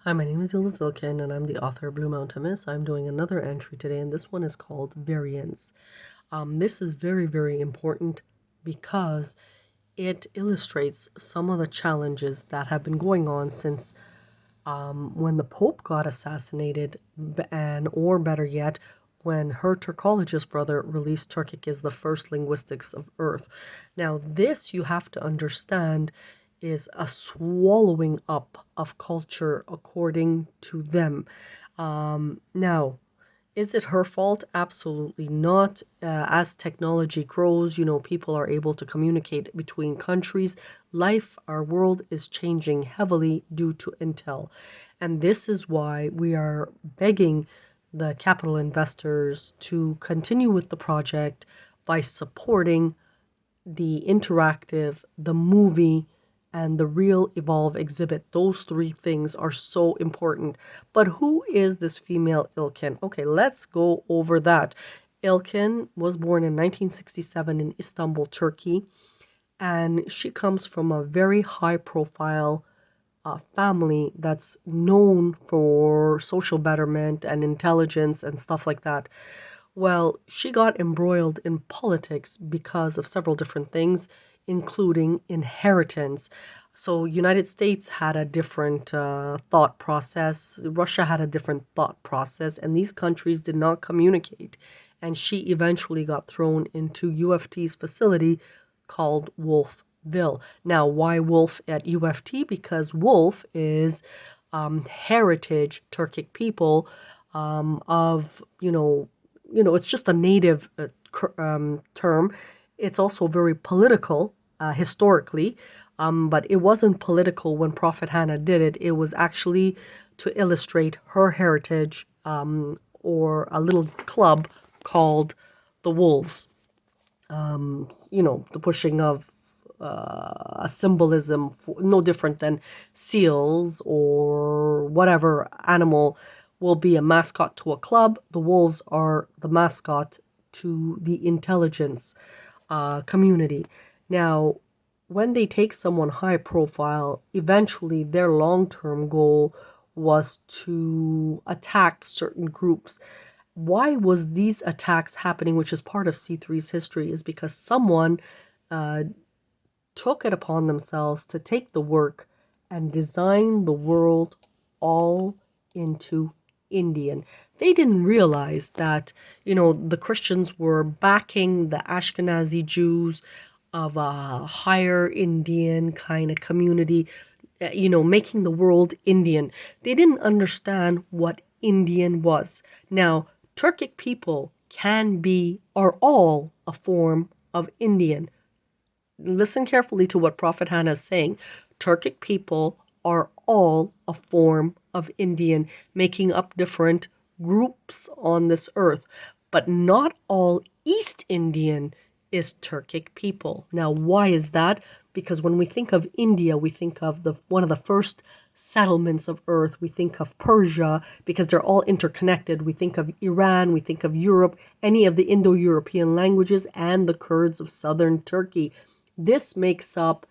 Hi, my name is ILKIN and I'm the author of Blue Mountain Mist. I'm doing another entry today, and this one is called Variance. This is very, very important because it illustrates some of the challenges that have been going on since when the Pope got assassinated, or better yet, when her Turkologist brother released Turkic as the first linguistics of Earth. Now, this you have to understand is a swallowing up of culture according to them. Now, is it her fault? Absolutely not. As technology grows, people are able to communicate between countries. Our world is changing heavily due to Intel. And this is why we are begging the capital investors to continue with the project by supporting the interactive, the movie, and the real evolve exhibit. Those three things are so important. But who is this female İlkin? Okay, let's go over that. İlkin was born in 1967 in Istanbul, Turkey, and she comes from a very high profile family that's known for social betterment and intelligence and stuff like that. Well, she got embroiled in politics because of several different things, including inheritance. So, United States had a different thought process. Russia had a different thought process, and these countries did not communicate. And she eventually got thrown into UFT's facility called Wolfville. Now, why Wolf at UFT? Because Wolf is heritage Turkic people of it's just a native term. It's also very political historically, but it wasn't political when Prophet Hanna did it. It was actually to illustrate her heritage, or a little club called the Wolves. The pushing of a symbolism no different than seals or whatever animal will be a mascot to a club. The wolves are the mascot to the intelligence community. Now, when they take someone high profile, eventually their long-term goal was to attack certain groups. Why was these attacks happening, which is part of C3's history, is because someone took it upon themselves to take the work and design the world all into Indian. They didn't realize that, the Christians were backing the Ashkenazi Jews of a higher Indian kind of community, making the world Indian. They didn't understand what Indian was. Now, Turkic people are all a form of Indian. Listen carefully to what Prophet Hanna is saying. Turkic people are all a form of Indian, making up different groups on this earth. But not all East Indian is Turkic people. Now, why is that? Because when we think of India, we think of one of the first settlements of earth. We think of Persia because they're all interconnected. We think of Iran, we think of Europe, any of the Indo-European languages, and the Kurds of southern Turkey. This makes up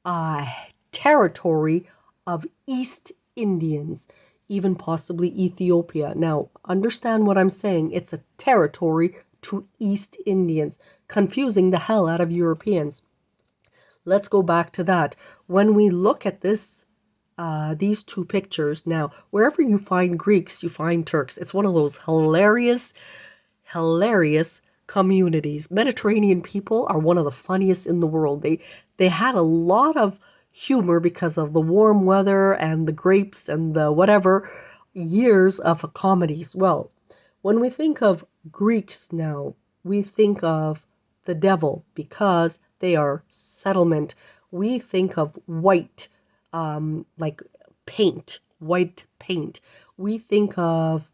a territory of East Indians, even possibly Ethiopia. Now, understand what I'm saying. It's a territory to East Indians, confusing the hell out of Europeans. Let's go back to that. When we look at these two pictures, now, wherever you find Greeks, you find Turks. It's one of those hilarious communities. Mediterranean people are one of the funniest in the world. They had a lot of humor because of the warm weather and the grapes and the whatever years of comedies. Well, when we think of Greeks now, we think of the devil because they are settlement. We think of white, like paint, white paint. We think of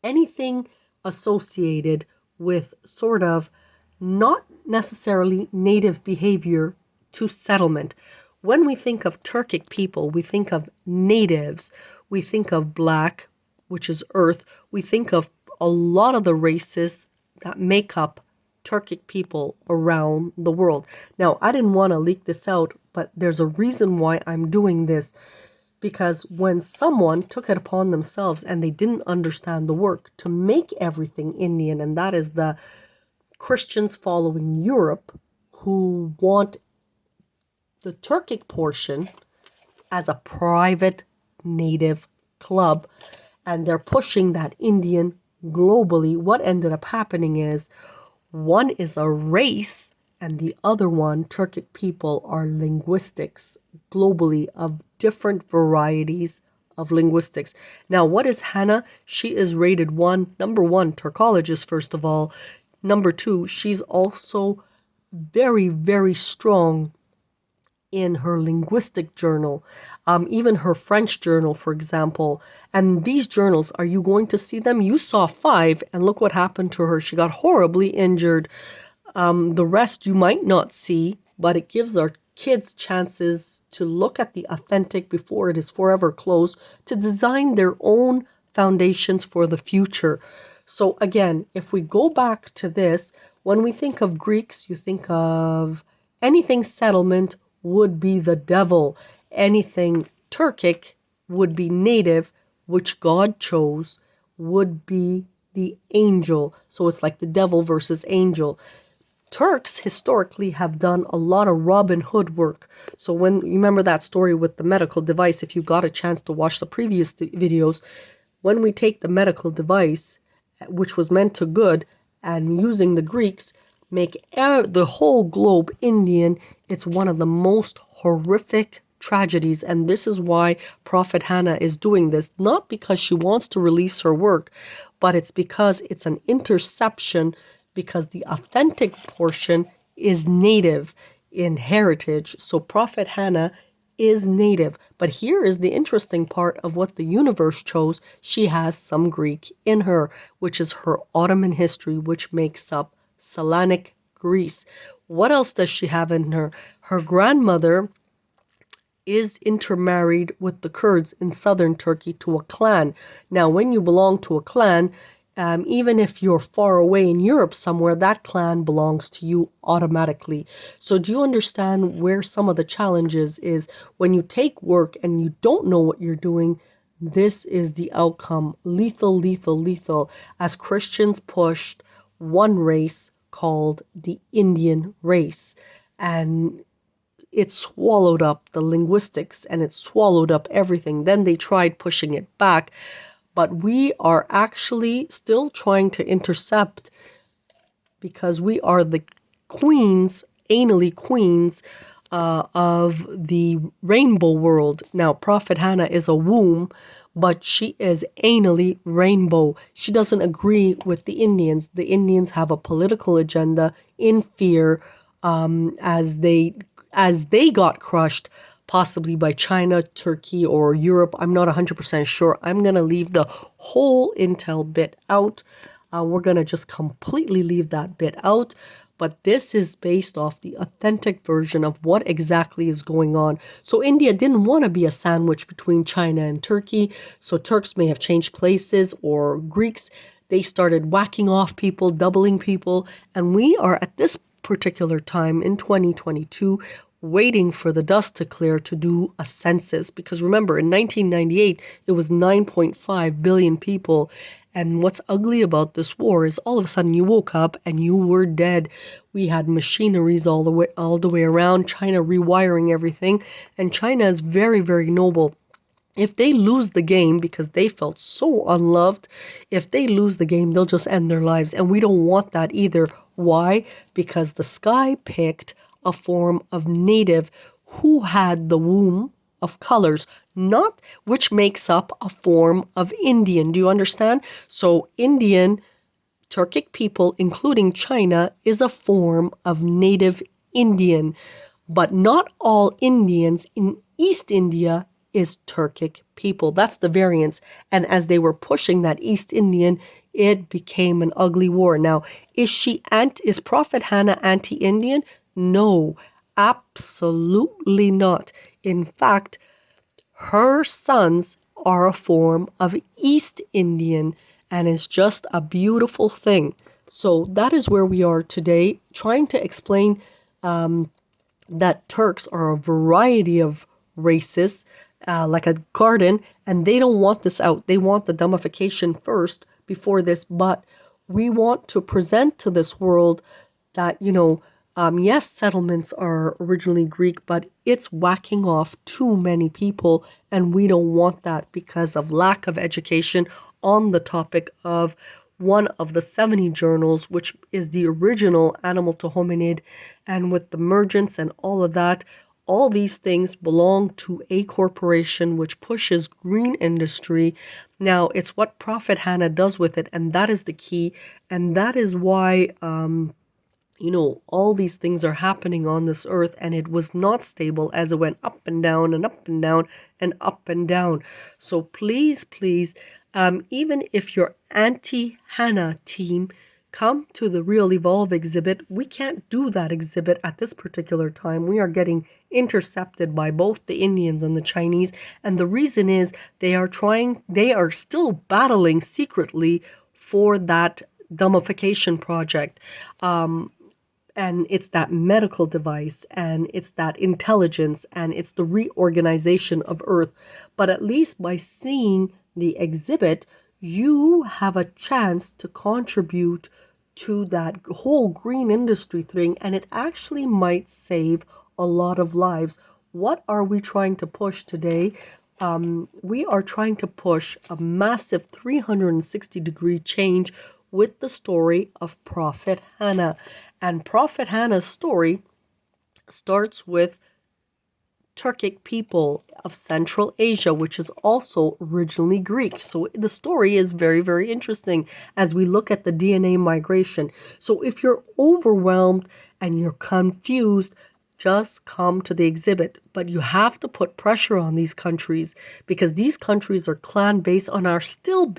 anything associated with sort of not necessarily native behavior to settlement. When we think of Turkic people, we think of natives, we think of black, which is earth, we think of a lot of the races that make up Turkic people around the world. Now, I didn't want to leak this out, but there's a reason why I'm doing this. Because when someone took it upon themselves and they didn't understand the work to make everything Indian, and that is the Christians following Europe who want the Turkic portion as a private native club, and they're pushing that Indian globally. What ended up happening is one is a race and the other one, Turkic people, are linguistics globally of different varieties of linguistics. Now, what is Hanna? She is rated number one, Turkologist, first of all. Number two, she's also very, very strong in her linguistic journal, even her French journal, for example. And these journals, are you going to see them? You saw 5, and look what happened to her. She got horribly injured. The rest you might not see, but it gives our kids chances to look at the authentic before it is forever closed, to design their own foundations for the future. So again, if we go back to this, when we think of Greeks, you think of anything settlement would be the devil. Anything Turkic would be native, which God chose, would be the angel. So it's like the devil versus angel. Turks historically have done a lot of Robin Hood work. So when you remember that story with the medical device, if you got a chance to watch the previous videos, when we take the medical device, which was meant to good, and using the Greeks, make the whole globe Indian, it's one of the most horrific tragedies. And this is why Prophet Hanna is doing this, not because she wants to release her work, but it's because it's an interception, because the authentic portion is native in heritage. So Prophet Hanna is native. But here is the interesting part of what the universe chose. She has some Greek in her, which is her Ottoman history, which makes up Sellanic Greece. What else does she have in her? Her grandmother is intermarried with the Kurds in southern Turkey to a clan. Now, when you belong to a clan, even if you're far away in Europe somewhere, that clan belongs to you automatically. So do you understand where some of the challenges is? When you take work and you don't know what you're doing, this is the outcome. Lethal, lethal, lethal. As Christians pushed one race called the Indian race, and it swallowed up the linguistics and it swallowed up everything. Then they tried pushing it back. But we are actually still trying to intercept, because we are the queens, anally queens, of the rainbow world. Now, Prophet Hanna is a womb, but she is anally rainbow. She doesn't agree with the Indians. The Indians have a political agenda in fear, as they got crushed, possibly by China, Turkey, or Europe. I'm not 100% sure. I'm going to leave the whole intel bit out. We're going to just completely leave that bit out. But this is based off the authentic version of what exactly is going on. So India didn't want to be a sandwich between China and Turkey. So Turks may have changed places, or Greeks, they started whacking off people, doubling people. And we are at this particular time in 2022 waiting for the dust to clear to do a census. Because remember, in 1998, it was 9.5 billion people. And what's ugly about this war is all of a sudden you woke up and you were dead. We had machineries all the way around, China rewiring everything. And China is very, very noble. If they lose the game, because they felt so unloved, if they lose the game, they'll just end their lives. And we don't want that either. Why? Because the sky picked a form of native who had the womb of colors, not which makes up a form of Indian. Do you understand? So Indian, Turkic people, including China, is a form of native Indian. But not all Indians in East India is Turkic people. That's the variance. And as they were pushing that East Indian, it became an ugly war. Now, is Prophet Hanna anti-Indian? No, absolutely not. In fact, her sons are a form of East Indian, and it's just a beautiful thing. So that is where we are today, trying to explain that Turks are a variety of races, like a garden, and they don't want this out. They want the dummification first before this, but we want to present to this world that, yes, settlements are originally Greek, but it's whacking off too many people, and we don't want that because of lack of education on the topic of one of the 70 journals, which is the original animal to hominid, and with the mergence and all of that. All these things belong to a corporation which pushes green industry. Now, it's what Prophet Hanna does with it, and that is the key, and that is why all these things are happening on this earth, and it was not stable as it went up and down and up and down and up and down. So please, please, even if you're anti-Hanna team, come to the Real Evolve exhibit. We can't do that exhibit at this particular time. We are getting intercepted by both the Indians and the Chinese, and the reason is they are still battling secretly for that dummification project. And it's that medical device, and it's that intelligence, and it's the reorganization of Earth. But at least by seeing the exhibit, you have a chance to contribute to that whole green industry thing, and it actually might save a lot of lives. What are we trying to push today? We are trying to push a massive 360-degree change with the story of Prophet Hanna. And Prophet Hanna's story starts with Turkic people of Central Asia, which is also originally Greek. So the story is very, very interesting as we look at the DNA migration. So if you're overwhelmed and you're confused, just come to the exhibit. But you have to put pressure on these countries, because these countries are clan-based and are still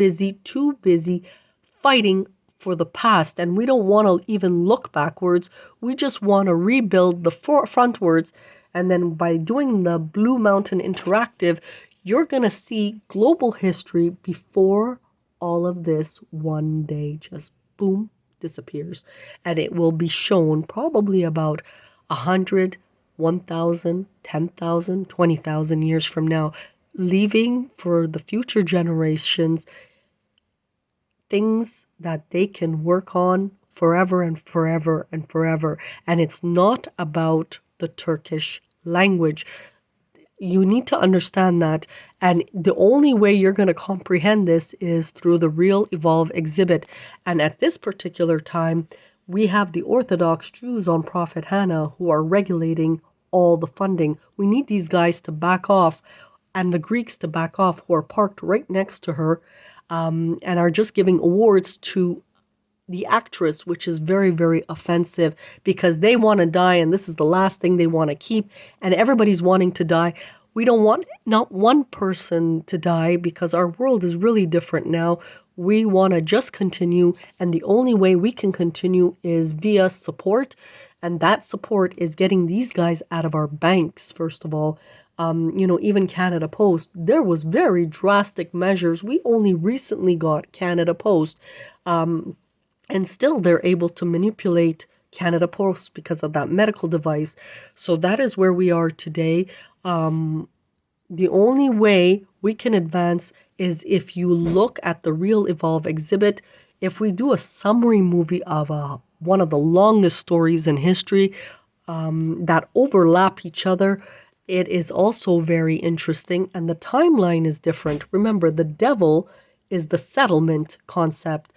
too busy fighting for the past, and we don't want to even look backwards. We just want to rebuild the frontwards. And then by doing the Blue Mountain Interactive, you're going to see global history before all of this one day just boom disappears. And it will be shown probably about 100, 1,000, 10,000, 20,000 years from now, leaving for the future generations things that they can work on forever and forever and forever. And it's not about the Turkish language. You need to understand that. And the only way you're going to comprehend this is through the Real Evolve exhibit. And at this particular time, we have the Orthodox Jews on Prophet Hanna who are regulating all the funding. We need these guys to back off, and the Greeks to back off, who are parked right next to her, and are just giving awards to the actress, which is very, very offensive, because they want to die, and this is the last thing they want to keep, and everybody's wanting to die. We don't want not one person to die, because our world is really different now. We want to just continue, and the only way we can continue is via support, and that support is getting these guys out of our banks, first of all. Even Canada Post, there was very drastic measures. We only recently got Canada Post, and still they're able to manipulate Canada Post because of that medical device. So that is where we are today. The only way we can advance is if you look at the Real Evolve exhibit. If we do a summary movie of one of the longest stories in history that overlap each other, it is also very interesting, and the timeline is different. Remember, the devil is the settlement concept.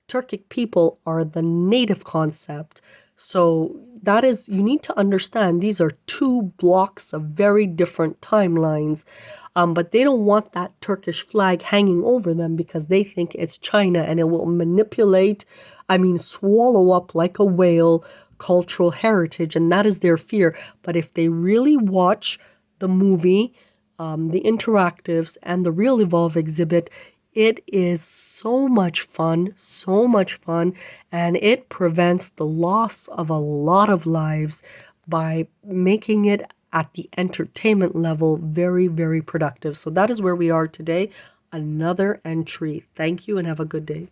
Turkic people are the native concept. So that is, you need to understand, these are two blocks of very different timelines. But they don't want that Turkish flag hanging over them because they think it's China, and it will manipulate, swallow up like a whale cultural heritage, and that is their fear. But if they really watch the movie, the interactives, and the Real Evolve exhibit, it is so much fun, and it prevents the loss of a lot of lives by making it at the entertainment level very, very productive. So that is where we are today. Another entry. Thank you and have a good day.